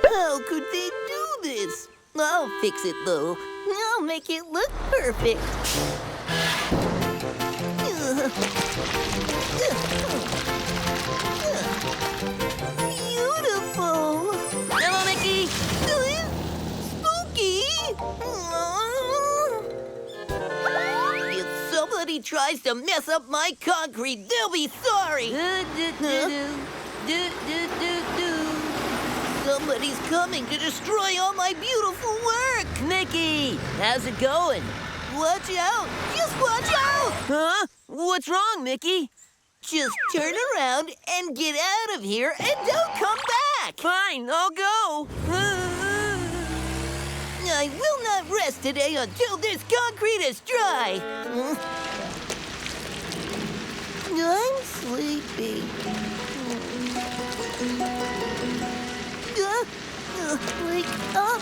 How could they do this? I'll fix it, though. I'll make it look perfect. Beautiful. Hello, Mickey. Spooky. If somebody tries to mess up my concrete, they'll be sorry. Somebody's coming to destroy all my beautiful work. Mickey, how's it going? Watch out. Just watch out. Huh? What's wrong, Mickey? Just turn around and get out of here and don't come back. Fine, I'll go. I will not rest today until this concrete is dry. I'm sleepy. Wake up.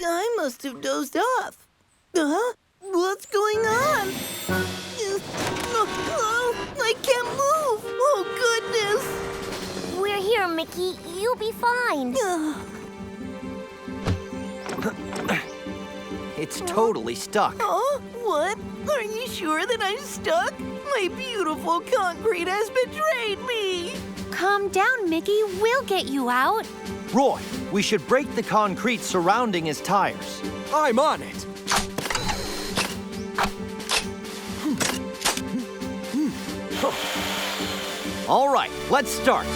I must have dozed off. What's going on? I can't move. Oh, goodness. We're here, Mickey. You'll be fine. It's totally stuck. Oh, what? Are you sure that I'm stuck? My beautiful concrete has betrayed me. Calm down, Mickey. We'll get you out. Roy, we should break the concrete surrounding his tires. I'm on it. All right, let's start.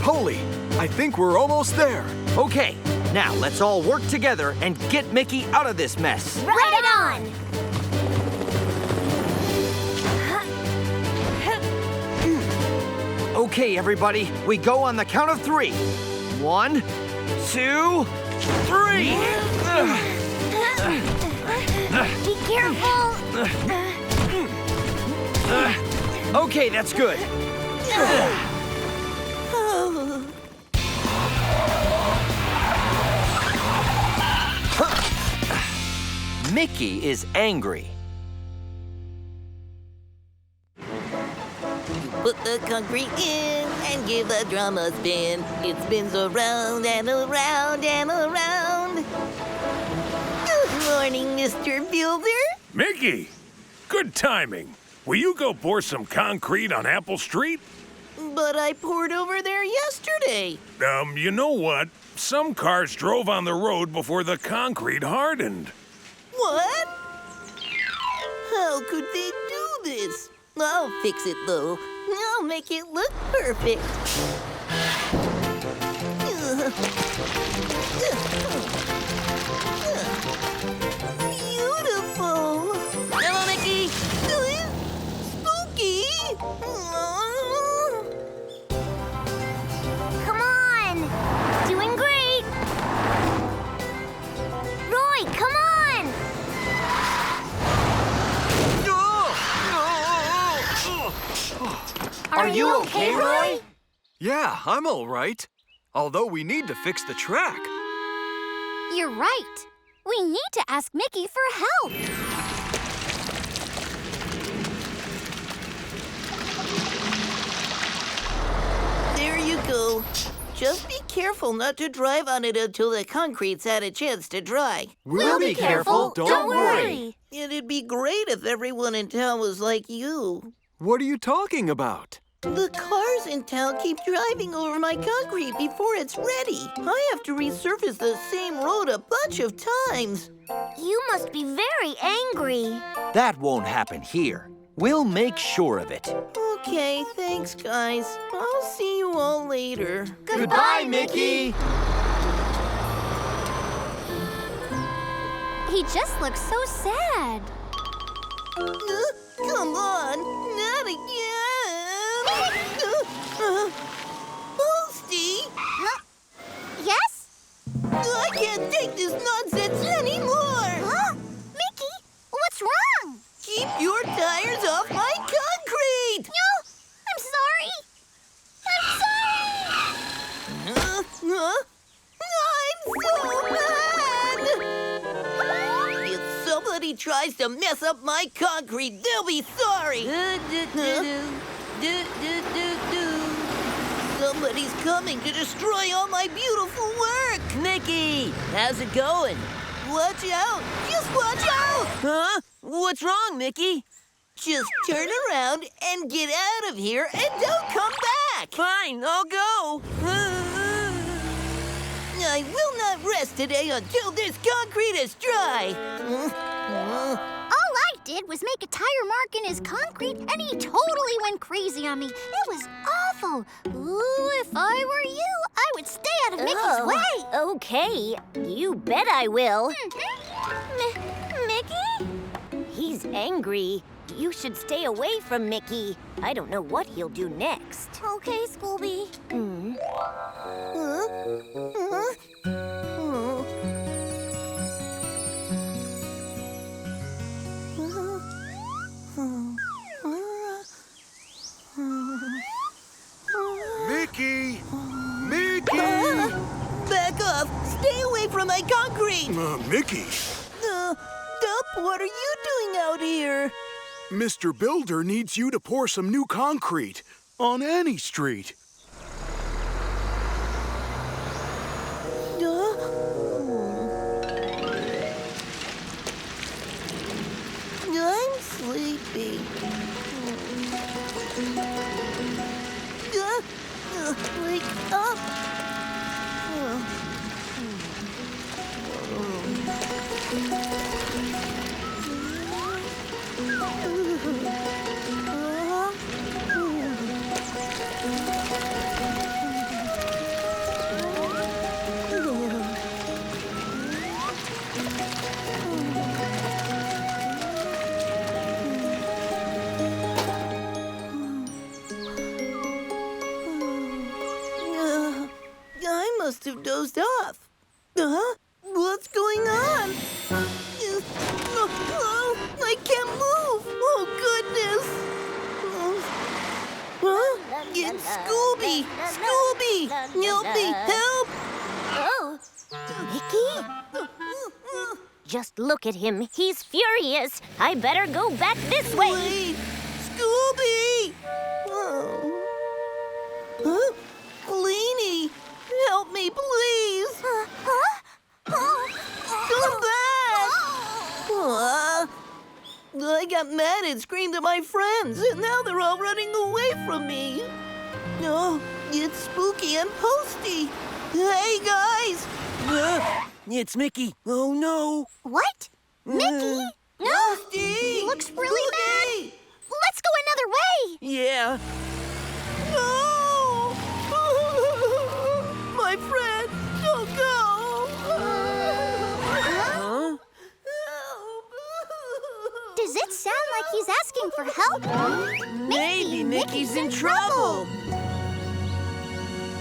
Poli, I think we're almost there. Okay, now let's all work together and get Mickey out of this mess. Right on! Okay, everybody, we go on the count of 3. 1, 2, 3. Be careful! Okay, that's good. Mickey is angry. Put the concrete in and give the drum a spin. It spins around and around and around. Good morning, Mr. Builder. Mickey, good timing. Will you go pour some concrete on Apple Street? But I poured over there yesterday. You know what? Some cars drove on the road before the concrete hardened. What? How could they do this? I'll fix it, though. I'll make it look perfect. Beautiful. Hello, Mickey. Spooky. Come on! Doing great! Roy, come on! Are you okay, Roy? Yeah, I'm all right. Although we need to fix the track. You're right. We need to ask Mickey for help. There you go. Just be careful not to drive on it until the concrete's had a chance to dry. We'll be careful. Don't worry. It'd be great if everyone in town was like you. What are you talking about? The cars in town keep driving over my concrete before it's ready. I have to resurface the same road a bunch of times. You must be very angry. That won't happen here. We'll make sure of it. Okay, thanks, guys. I'll see you all later. Goodbye, Mickey! He just looks so sad. Come on, not again. Posty, Yes? I can't take this nonsense anymore. Huh? Mickey, what's wrong? Keep your tires off my concrete. No, I'm sorry. I'm sorry. I'm so mad! If somebody tries to mess up my concrete, they'll be sorry. Somebody's coming to destroy all my beautiful work. Mickey, how's it going? Watch out! Just watch out! Huh? What's wrong, Mickey? Just turn around and get out of here and don't come back! Fine, I'll go. I will not rest today until this concrete is dry. All I did was make a tire mark in his concrete, and he totally went crazy on me. It was awful. Ooh, if I were you, I would stay out of Mickey's way. Okay, you bet I will. Mickey? He's angry. You should stay away from Mickey. I don't know what he'll do next. Okay, Scooby. Mickey! Mickey! Back off! Stay away from my concrete! Mickey! Dup, what are you doing out here? Mr. Builder needs you to pour some new concrete on any street. I'm sleepy. Wake up. I must have dozed off. What's going on? Oh, I can't move. Oh, goodness. It's Scooby. Scooby, help me, help. Oh, Mickey? Just look at him. He's furious. I better go back this way. Wait, Scooby. Queenie, help me, please. Come back. I got mad and screamed at my friends, and now they're all running away from me. No, it's Spooky and Posty. Hey, guys. It's Mickey. Oh, no. What? Mickey? No! Posty. He looks really Spooky. mad. Let's go another way. Yeah. No! My friend, don't go! Huh? Does it sound like he's asking for help? Maybe Mickey's in trouble.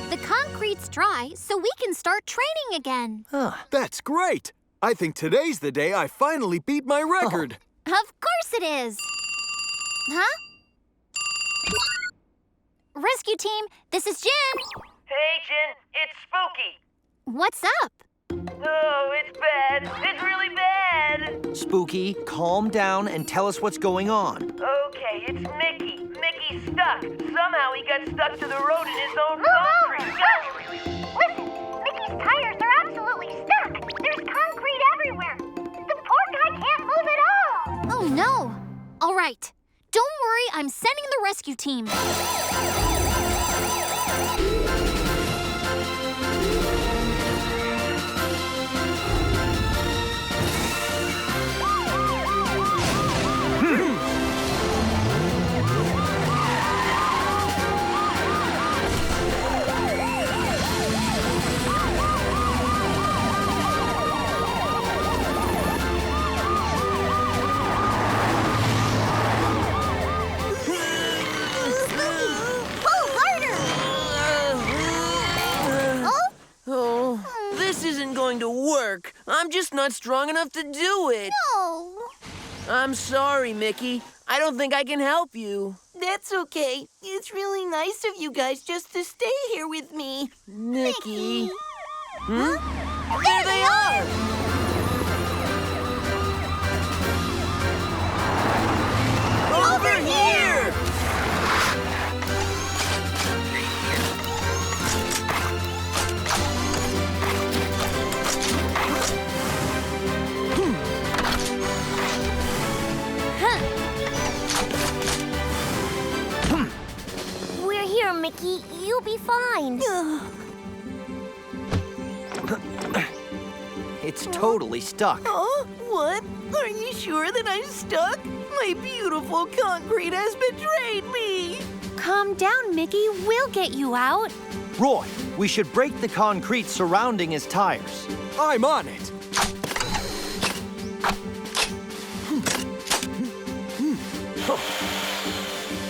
The concrete's dry, so we can start training again. That's great! I think today's the day I finally beat my record. Of course it is. Huh? Rescue team, this is Jen. Hey, Jen, it's Spooky. What's up? Oh, it's bad. It's really bad. Spooky, calm down and tell us what's going on. Okay, it's Mickey. Mickey's stuck. Somehow he got stuck to the road in his own concrete. Listen, Mickey's tires are absolutely stuck. There's concrete everywhere. The poor guy can't move at all. Oh, no. All right. Don't worry, I'm sending the rescue team. just not strong enough to do it. No. I'm sorry, Mickey. I don't think I can help you. That's okay. It's really nice of you guys just to stay here with me. Mickey. There they are. Over here! We're here, Mickey. You'll be fine. It's totally stuck. Oh, what? Are you sure that I'm stuck? My beautiful concrete has betrayed me. Calm down, Mickey. We'll get you out. Roy, we should break the concrete surrounding his tires. I'm on it.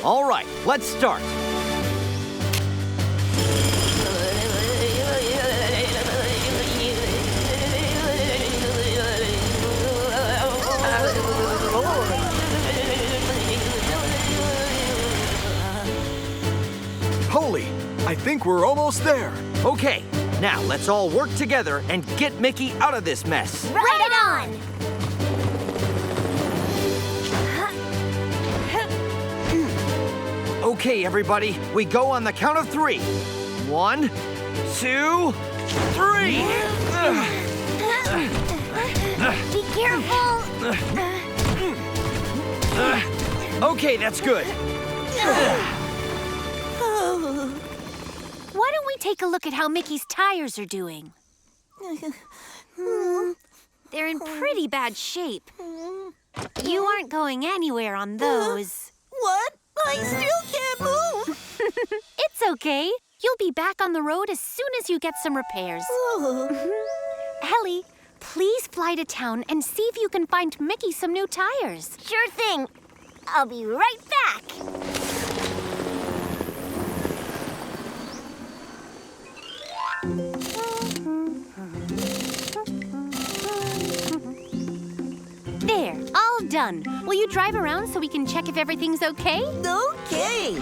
All right, let's start. Poli, I think we're almost there. Okay, now let's all work together and get Mickey out of this mess. Right on! Okay, everybody, we go on the count of 3. 1, 2, 3. Be careful! Okay, that's good. Why don't we take a look at how Mickey's tires are doing? They're in pretty bad shape. You aren't going anywhere on those. What? I still can't move. It's okay. You'll be back on the road as soon as you get some repairs. Helly, please fly to town and see if you can find Mickey some new tires. Sure thing. I'll be right back. There, all done. Will you drive around so we can check if everything's okay? Okay.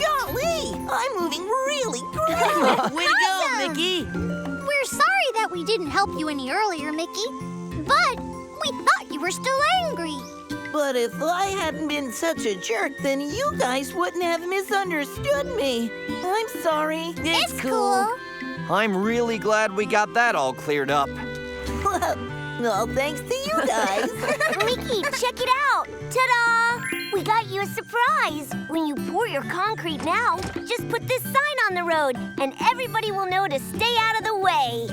Golly, I'm moving really great. Way to go, Mickey! We're sorry that we didn't help you any earlier, Mickey. But we thought you were still angry. But if I hadn't been such a jerk, then you guys wouldn't have misunderstood me. I'm sorry. It's cool. I'm really glad we got that all cleared up. Well, thanks to you guys. Mickey, check it out! Ta-da! We got you a surprise. When you pour your concrete now, just put this sign on the road, and everybody will know to stay out of the way.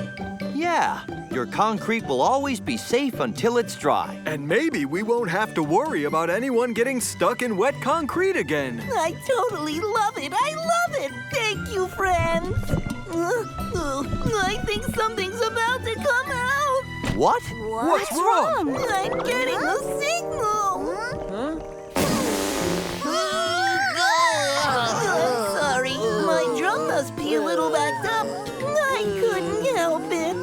Yeah, your concrete will always be safe until it's dry. And maybe we won't have to worry about anyone getting stuck in wet concrete again. I totally love it. I love it. Thank you, friends. I think something's about to come out. What? What's wrong? I'm getting a signal. Sorry, my drum must be a little backed up. I couldn't help it.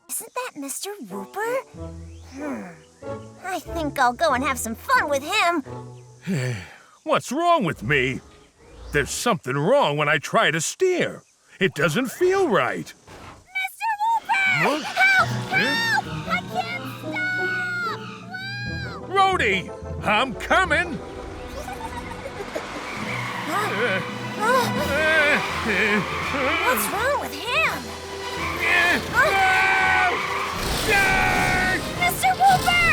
Isn't that Mr. Whooper? I think I'll go and have some fun with him. What's wrong with me? There's something wrong when I try to steer. It doesn't feel right. Mr. Whooper! What? Help! Eh? Help! I can't stop! Rhodey, I'm coming. What's wrong with him? Mr. Whooper!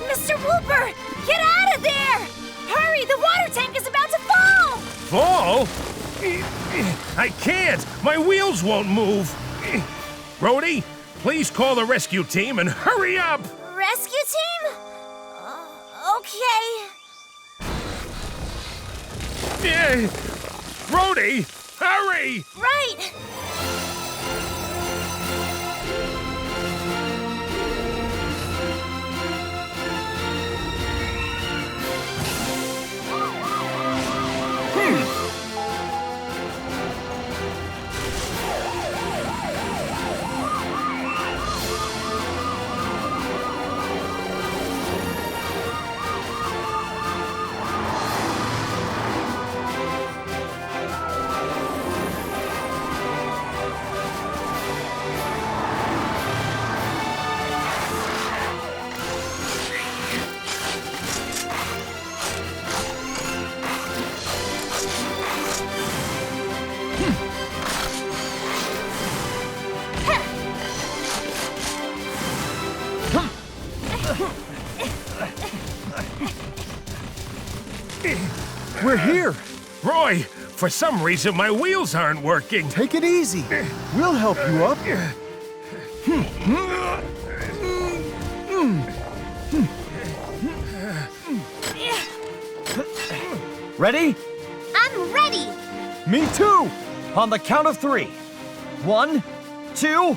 Mr. Whooper! Get out of there! Hurry! The water tank is about to fall! Fall? I can't! My wheels won't move! Rhodey, please call the rescue team and hurry up! Rescue team? Okay. Rhodey, hurry! Right. We're here. Roy, for some reason my wheels aren't working. Take it easy. We'll help you up. Ready? I'm ready. Me too. On the count of 3. 1, 2, 3.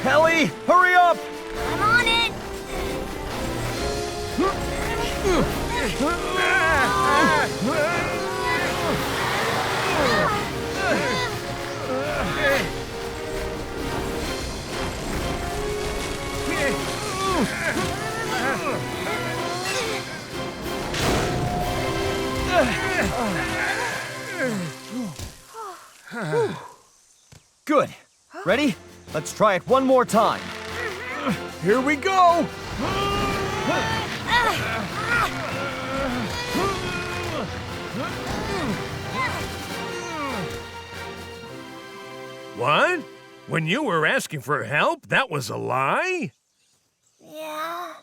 Helly, hurry up! I'm on it. Good. Ready? Let's try it one more time. Here we go! What? When you were asking for help, that was a lie? Yeah.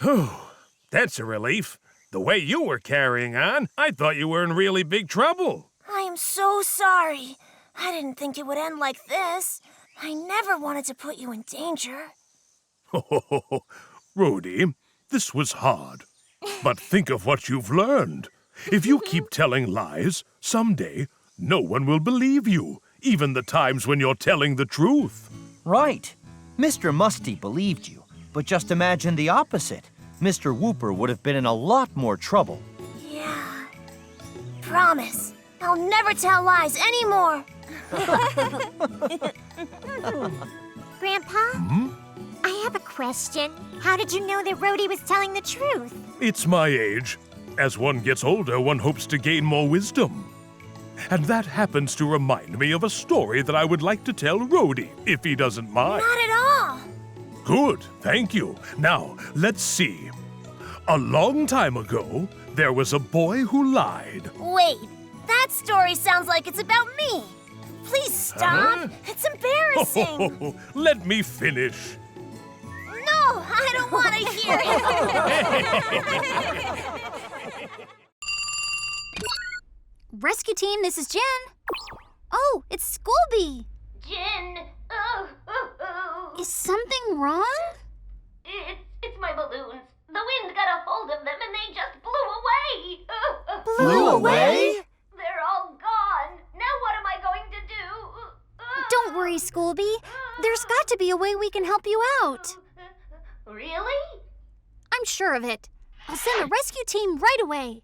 Whew. That's a relief. The way you were carrying on, I thought you were in really big trouble. I am so sorry. I didn't think it would end like this. I never wanted to put you in danger. Rhodey, this was hard. But think of what you've learned. If you keep telling lies, someday no one will believe you, even the times when you're telling the truth. Right. Mr. Musty believed you, but just imagine the opposite. Mr. Whooper would have been in a lot more trouble. Yeah. Promise. I'll never tell lies anymore. Grandpa? I have a question. How did you know that Rhodey was telling the truth? It's my age. As one gets older, one hopes to gain more wisdom. And that happens to remind me of a story that I would like to tell Rhodey, if he doesn't mind. Not at all. Good, thank you. Now, let's see. A long time ago, there was a boy who lied. Wait, that story sounds like it's about me. Please stop. Huh? It's embarrassing. Let me finish. No, I don't want to hear it. Rescue team, this is Jen. Oh, it's Scooby. Jen. Is something wrong? It's my balloons. The wind got a hold of them and they just blew away. Blew away? They're all gone. Now what am I going to do? Don't worry, Scooby. There's got to be a way we can help you out. Really? I'm sure of it. I'll send the rescue team right away.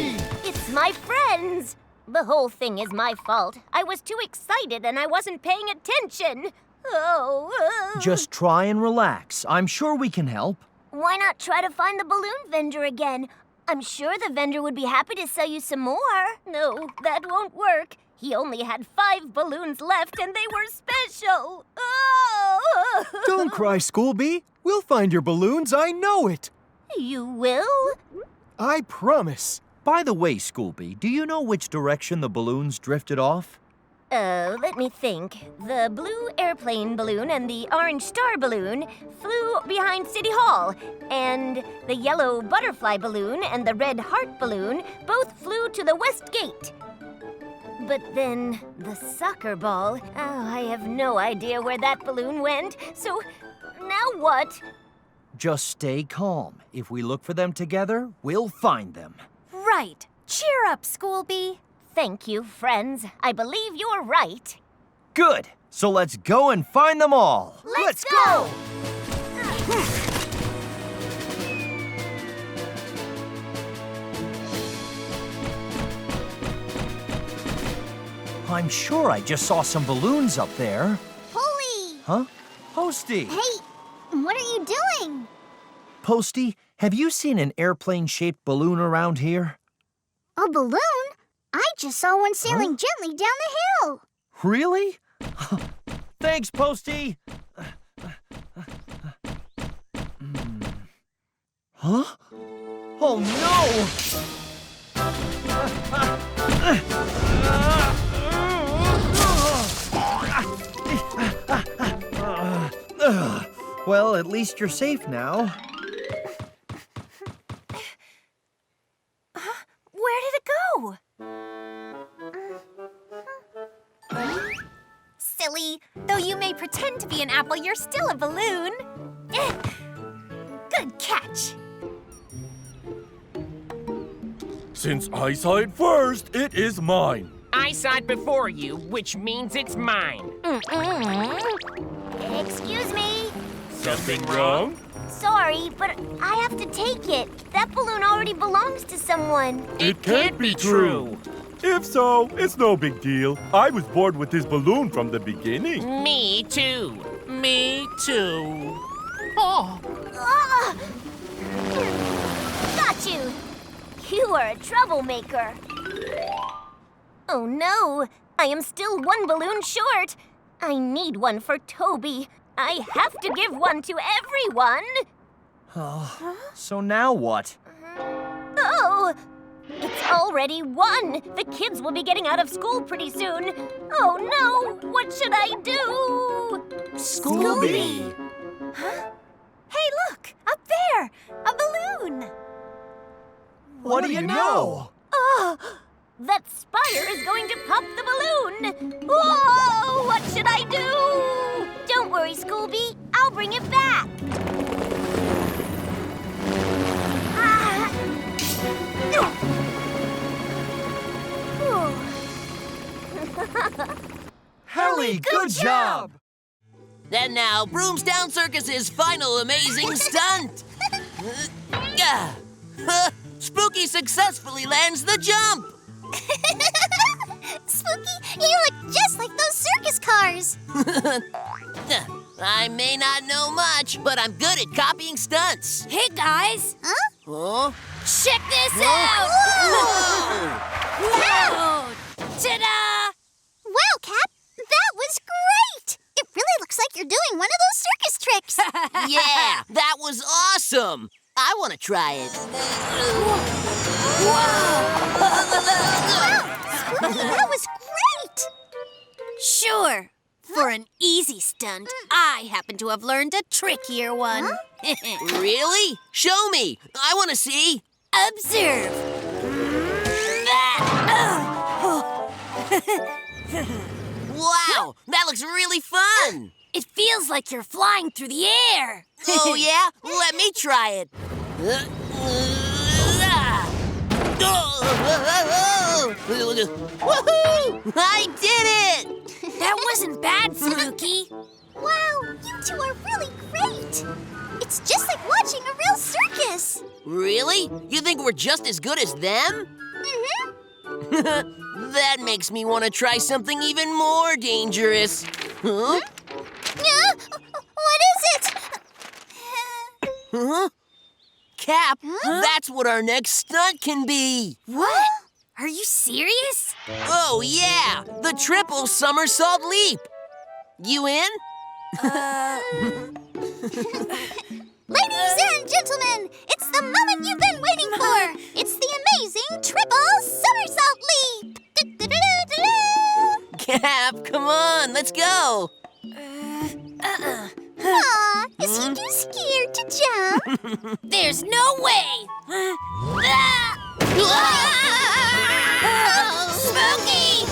Whee! It's my friends. The whole thing is my fault. I was too excited and I wasn't paying attention. Just try and relax. I'm sure we can help. Why not try to find the balloon vendor again? I'm sure the vendor would be happy to sell you some more. No, that won't work. He only had 5 balloons left and they were special. Oh! Don't cry, Schoolbee. We'll find your balloons, I know it. You will? I promise. By the way, Schoolbee, do you know which direction the balloons drifted off? Let me think. The blue airplane balloon and the orange star balloon flew behind City Hall, and the yellow butterfly balloon and the red heart balloon both flew to the west gate. But then the soccer ball, I have no idea where that balloon went, so now what? Just stay calm. If we look for them together, we'll find them. Right. Cheer up, Schoolbee. Thank you, friends. I believe you're right. Good. So let's go and find them all. Let's go! I'm sure I just saw some balloons up there. Poli! Huh? Posty! Hey, what are you doing? Posty, have you seen an airplane-shaped balloon around here? A balloon? I just saw one sailing gently down the hill. Really? Thanks, Posty! Huh? Oh, no! Well, at least you're safe now. Where did it go? Silly. Though you may pretend to be an apple, you're still a balloon. Good catch. Since I saw it first, it is mine. I saw it before you, which means it's mine. Excuse me. Something wrong? Sorry, but I have to take it. That balloon already belongs to someone. It can't be true. If so, it's no big deal. I was bored with this balloon from the beginning. Me too. Me too. Oh. Ah! Got you. You are a troublemaker. Oh no, I am still 1 balloon short. I need one for Toby. I have to give one to everyone. So now what? Oh, it's already 1. The kids will be getting out of school pretty soon. Oh no, what should I do? Schoolbee! Huh? Hey, look! Up there! A balloon! What do you know? Oh, that spire is going to pop the balloon. Whoa, what should I do? Don't worry, Schoolbee. I'll bring it back. Helly, good job! And now, Broomstown Circus's final amazing stunt. Spooky successfully lands the jump. Spooky, you look just like those circus cars. I may not know much, but I'm good at copying stunts. Hey, guys! Huh? Huh? Check this out! Wow! Ta-da! Wow, Cap, that was great! It really looks like you're doing one of those circus tricks. Yeah, that was awesome. I want to try it. Spooky, that was great! Sure. For an easy stunt, I happen to have learned a trickier one. Really? Show me. I want to see. Observe. Wow, that looks really fun. It feels like you're flying through the air. Oh, yeah? Let me try it. Woohoo! I did it! That wasn't bad, Spooky. Wow, you two are really great! It's just like watching a real circus. Really? You think we're just as good as them? That makes me want to try something even more dangerous. Huh? What is it? Huh? Cap, that's what our next stunt can be. What? Are you serious? Oh, yeah, the triple somersault leap. You in? Ladies and gentlemen, it's the moment you've been waiting for. It's the amazing triple somersault leap. Cap, come on, let's go. Aw, is he too scared to jump? There's no way! Spooky!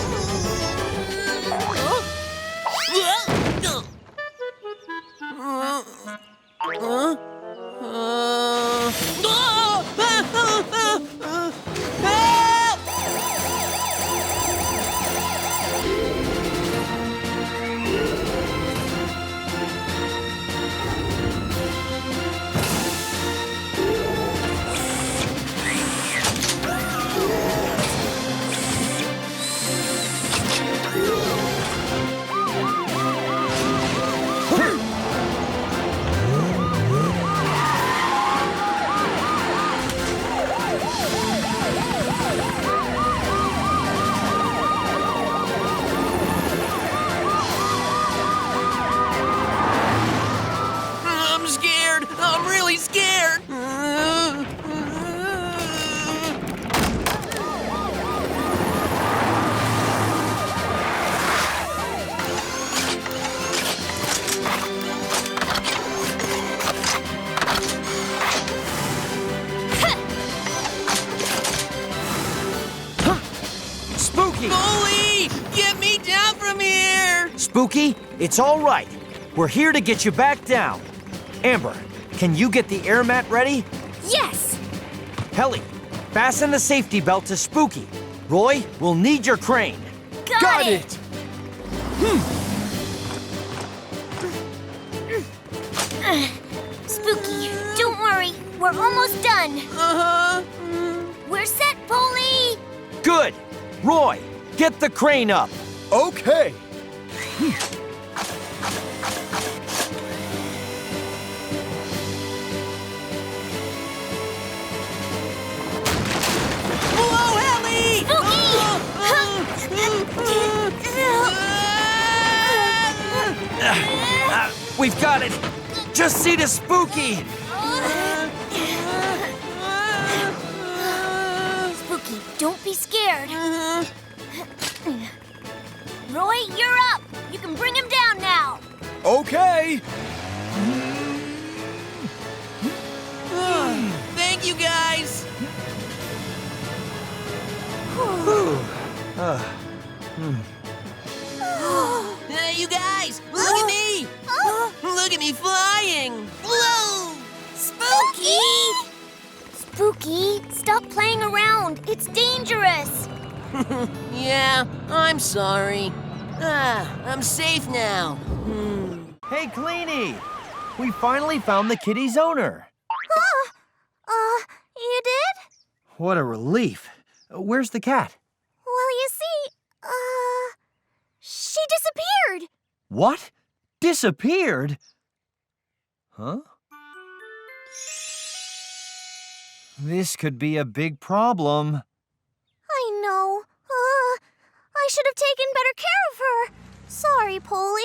I'm scared. I'm really scared. Spooky! Bully! Get me down from here! Spooky, it's all right. We're here to get you back down. Amber, can you get the air mat ready? Yes! Helly, fasten the safety belt to Spooky. Roy, we'll need your crane. Got it! Spooky, don't worry. We're almost done. Uh-huh. We're set, Poli! Good. Roy, get the crane up. Okay. Whoa, Helly! We've got it. Just see to Spooky. Spooky, don't be scared. Roy, you're up. You can bring him down now. Okay. Thank you, guys. Hey, you guys, look at me. Look at me flying. Whoa! Spooky! Spooky, stop playing around. It's dangerous. Yeah, I'm sorry. I'm safe now. Hey, Cleanie. We finally found the kitty's owner. You did? What a relief. Where's the cat? Well, you see, she disappeared. What? Disappeared? Huh? This could be a big problem. I know. I should have taken better care of her. Sorry, Poli.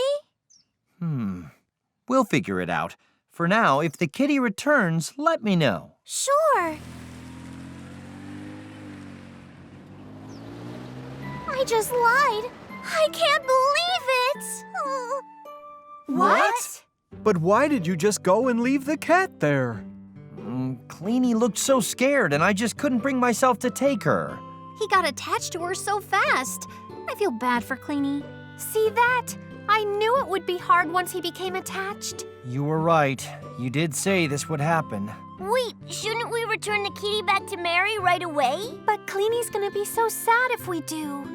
We'll figure it out. For now, if the kitty returns, let me know. Sure. I just lied. I can't believe it. What? But why did you just go and leave the cat there? Cleanie looked so scared, and I just couldn't bring myself to take her. He got attached to her so fast. I feel bad for Cleanie. See that? I knew it would be hard once he became attached. You were right. You did say this would happen. Wait, shouldn't we return the kitty back to Mary right away? But Cleanie's gonna be so sad if we do.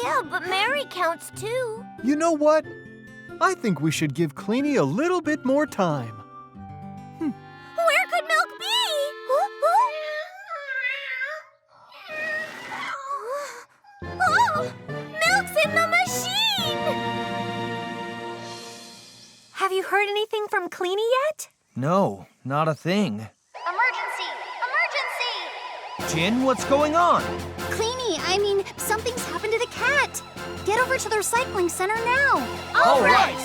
Yeah, but Mary counts too. You know what? I think we should give Cleanie a little bit more time. Where could Milk be? Oh, milk's in the machine! Have you heard anything from Cleanie yet? No, not a thing. Emergency! Emergency! Jin, what's going on? Cleanie, something's happened to the cat. Get over to the recycling center now. All right.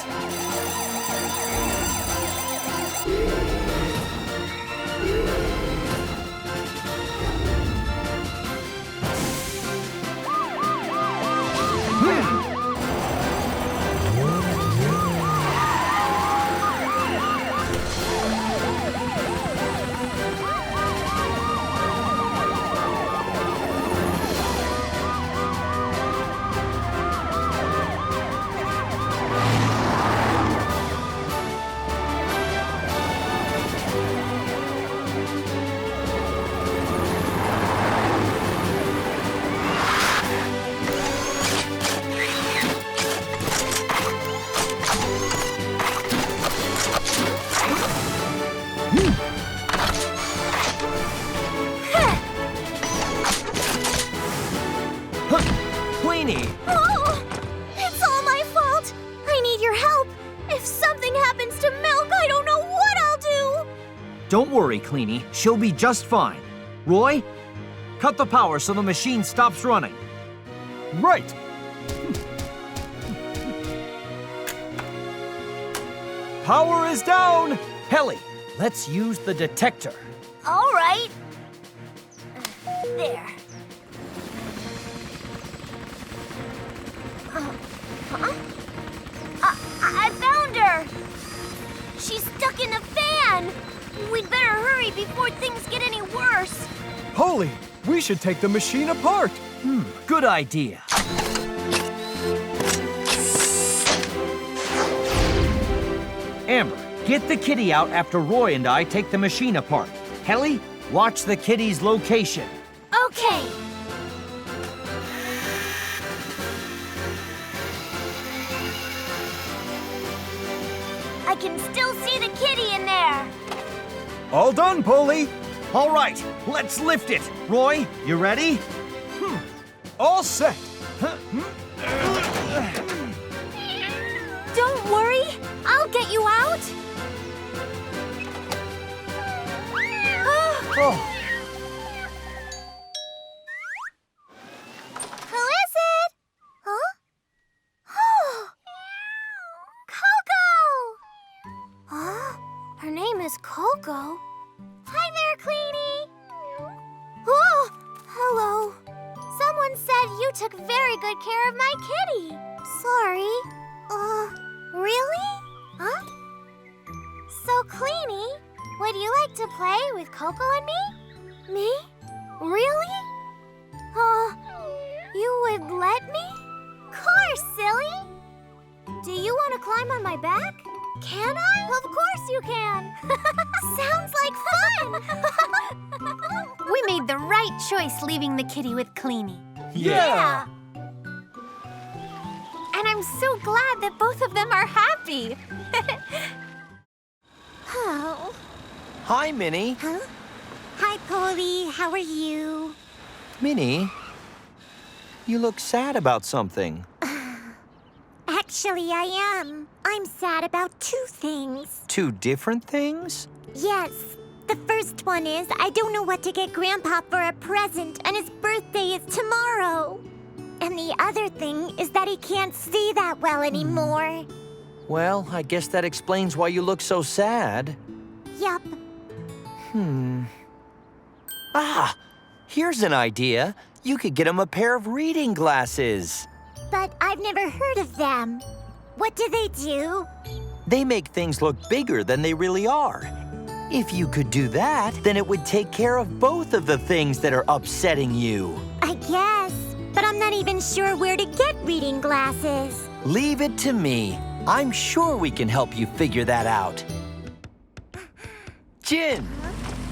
Queenie! Oh, it's all my fault. I need your help. If something happens to Milk, I don't know what I'll do. Don't worry, Cleanie. She'll be just fine. Roy, cut the power so the machine stops running. Right. Power is down! Helly, let's use the detector. All right. There. I found her! She's stuck in a fan! We'd better hurry before things get any worse. Polly, we should take the machine apart. Good idea. Amber, get the kitty out after Roy and I take the machine apart. Helly, watch the kitty's location. Okay. I can still see the kitty in there. All done, Polly. All right, let's lift it. Roy, you ready? All set. Don't worry, I'll get you out. Oh, Who is it? Huh? Oh, Coco! Huh? Her name is Coco. Hi there, Cleanie. Oh, hello. Someone said you took very good care of my kitty. Sorry. Really? Huh? So, Cleanie, would you like to play with Coco and me? Me? Really? You would let me? Course, silly. Do you want to climb on my back? Can I? Of course you can. Sounds like fun. We made the right choice leaving the kitty with Cleanie. Yeah. And I'm so glad that both of them are happy. Oh. hi, Minnie. Huh? Hi, Poli. How are you? Minnie, you look sad about something. Actually, I am. I'm sad about two things. Two different things? Yes. The first one is I don't know what to get Grandpa for a present, and his birthday is tomorrow. And the other thing is that he can't see that well anymore. Well, I guess that explains why you look so sad. Yup. Ah, here's an idea. You could get him a pair of reading glasses. But I've never heard of them. What do they do? They make things look bigger than they really are. If you could do that, then it would take care of both of the things that are upsetting you. I guess. But I'm not even sure where to get reading glasses. Leave it to me. I'm sure we can help you figure that out. Jin!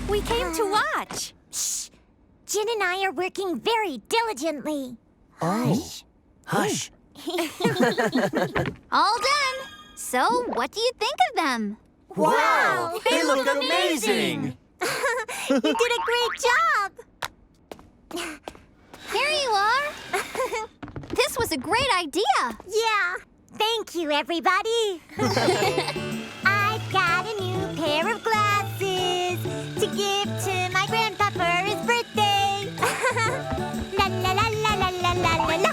We came to watch. Shh. Jin and I are working very diligently. Oh. Hush. All done. So, what do you think of them? Wow! They look amazing! You did a great job! Here you are. a great idea. Yeah. Thank you, everybody. I got a new pair of glasses to give to my grandpa for his birthday. La la la la la la la la la.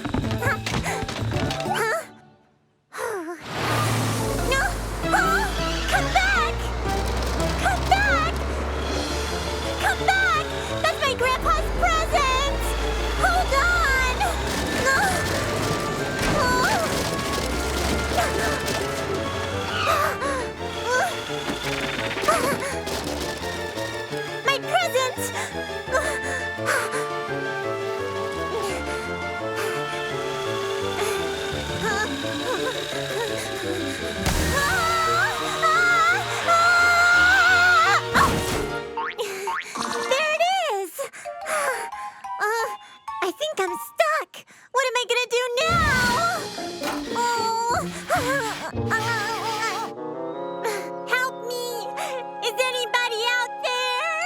Huh? No! Oh, come back! Come back! Come back! That's my grandpa's present! Hold on! My present! There it is! I think I'm stuck. What am I gonna do now? Help me! Is anybody out there?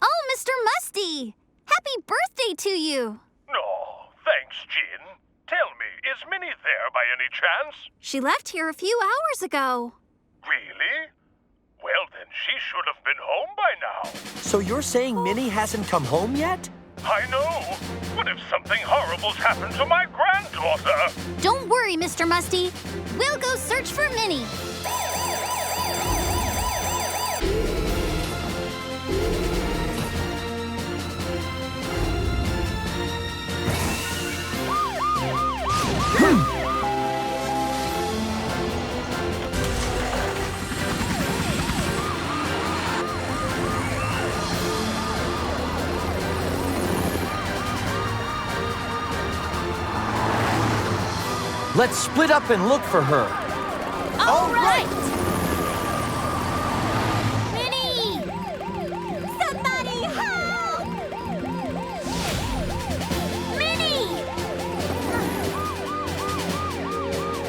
Oh, Mr. Musty! Happy birthday to you! Oh, thanks, Jean. Tell me, is Minnie there by any chance? She left here a few hours ago. Really? Well, then she should have been home by now. So you're saying Minnie hasn't come home yet? I know. What if something horrible's happened to my granddaughter? Don't worry, Mr. Musty. We'll go search for Minnie. Let's split up and look for her. All right! Minnie! Somebody help! Minnie!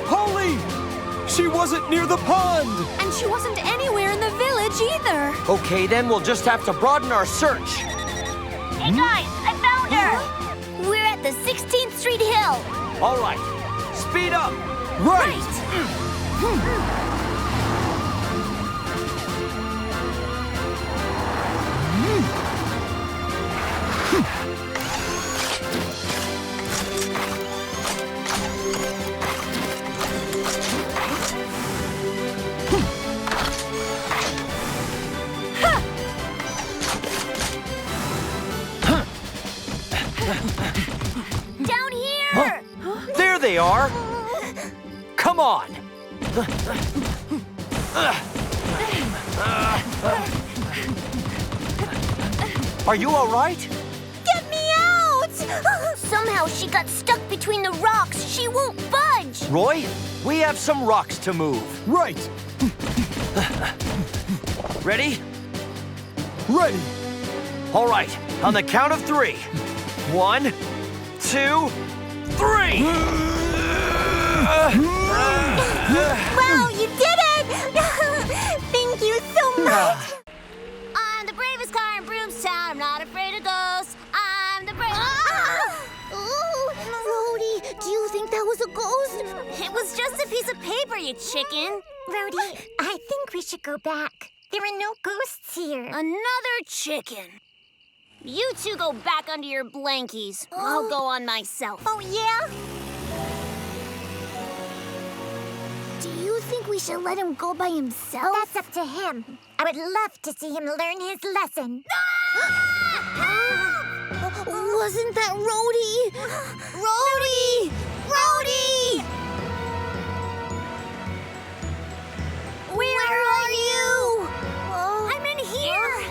Polly! She wasn't near the pond! And she wasn't anywhere in the village either. Okay, then we'll just have to broaden our search. Hey guys, I found her! We're at the 16th Street Hill. All right, speed up. Right! Down here! There they are. Come on. Are you all right? Get me out! Somehow she got stuck between the rocks. She won't budge. Roy, we have some rocks to move. Right! Ready? Ready! All right, on the count of 3. 1, 2, 3! Wow, you did it! Thank you so much. I'm the bravest car in Broomstown. I'm not afraid of ghosts. I'm the bravest. Ooh, Rhodey, do you think that was a ghost? It was just a piece of paper, you chicken. Rhodey, I think we should go back. There are no ghosts here. Another chicken. You two go back under your blankies. I'll go on myself. Oh, yeah? Do you think we should let him go by himself? That's up to him. I would love to see him learn his lesson. Wasn't that Rhodey? Rhodey! Rhodey! Where are you? I'm in here.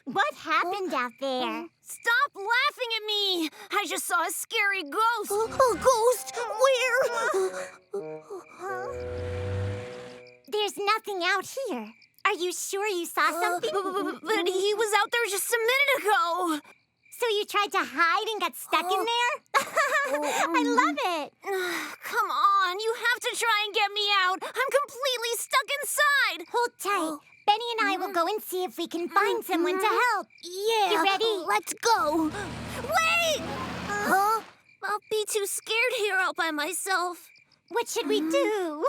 What happened out there? Stop laughing at me! I just saw a scary ghost. A ghost? Where? There's nothing out here. Are you sure you saw something? But he was out there just a minute ago. So you tried to hide and got stuck in there? I love it. Come on, you have to try and get me out. I'm completely stuck inside. Hold tight. Benny and I will go and see if we can find someone to help. Yeah. You ready? Let's go. Wait! Huh? I'll be too scared here all by myself. What should we do?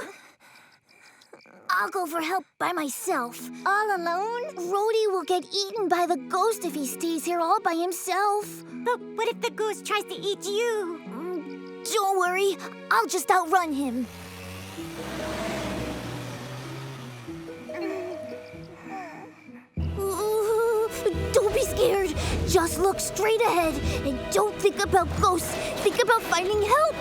I'll go for help by myself. All alone? Rhodey will get eaten by the ghost if he stays here all by himself. But what if the ghost tries to eat you? Don't worry. I'll just outrun him. Don't be scared. Just look straight ahead and don't think about ghosts. Think about finding help.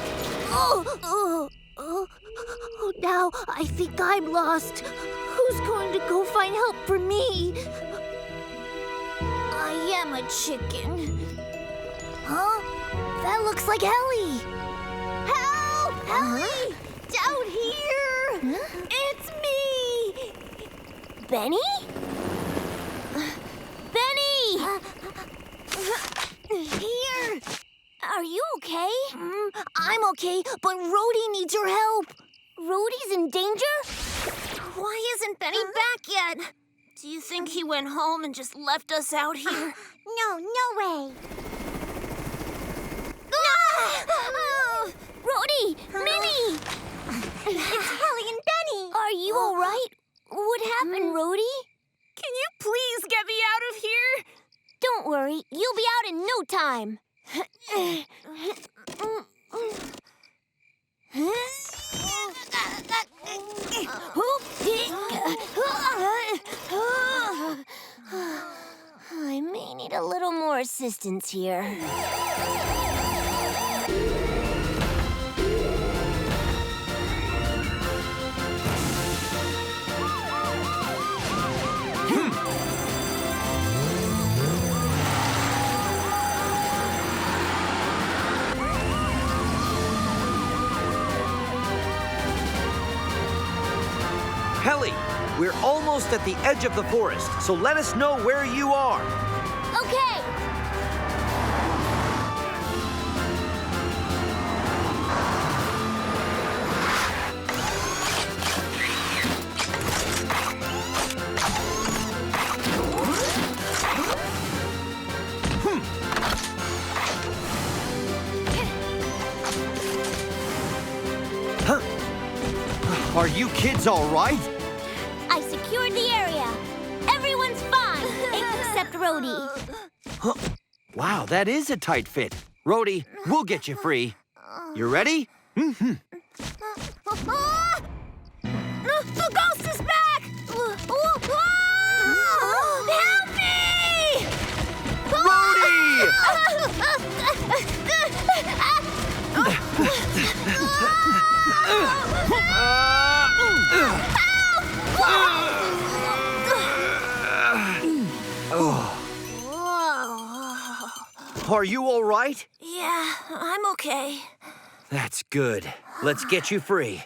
Now I think I'm lost. Who's going to go find help for me? I am a chicken. Huh? That looks like Helly. Help! Helly! Down here! It's me! Benny? Benny! Here! Are you okay? I'm okay, but Rhodey needs your help. Rhodey's in danger? Why isn't Benny back yet? Do you think he went home and just left us out here? No way. Rhodey! Minnie! It's Helly and Benny! Are you all right? What happened, Rhodey? Can you please get me out of here? Don't worry, you'll be out in no time. I may need a little more assistance here. Helly, we're almost at the edge of the forest, so let us know where you are. Okay. Are you kids all right? I secured the area. Everyone's fine, except Rhodey. Wow, that is a tight fit. Rhodey, we'll get you free. You ready? The ghost is back! Help me! Rhodey! Are you all right? Yeah, I'm okay. That's good. Let's get you free.